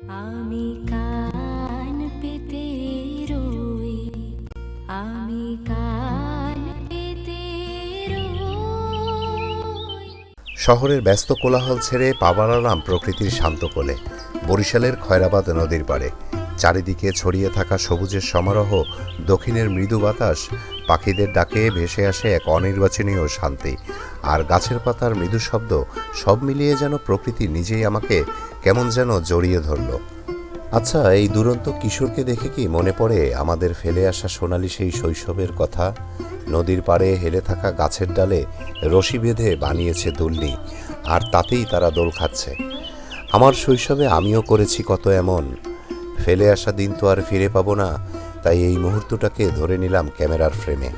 আমি কান পেতে রই, আমি কান পেতে রই। শহরের ব্যস্ত কোলাহল ছেড়ে পা বাড়ালাম প্রকৃতির শান্ত কোলে, বরিশালের খয়রাবাদ নদীর পাড়ে। চারিদিকে ছড়িয়ে থাকা সবুজের সমারোহ, দক্ষিণের মৃদু বাতাস, পাখিদের ডাকে ভেসে আসে এক অনির্বাচনীয় শান্তি, আর গাছের পাতার মৃদু শব্দ, সব মিলিয়ে যেন প্রকৃতি নিজেই আমাকে কেমন যেন জড়িয়ে ধরল। আচ্ছা, এই দুরন্ত কিশোরকে দেখে কি মনে পড়ে আমাদের ফেলে আসা সোনালি সেই শৈশবের কথা? নদীর পাড়ে হেলে থাকা গাছের ডালে রশি বেঁধে বানিয়েছে দুলনি, আর তাতেই তারা দোল খাচ্ছে। আমার শৈশবে আমিও করেছি কত এমন। ফেলে আসা দিন তো আর ফিরে পাবো না, তাই এই মুহূর্তটাকে ধরে নিলাম ক্যামেরার ফ্রেমে।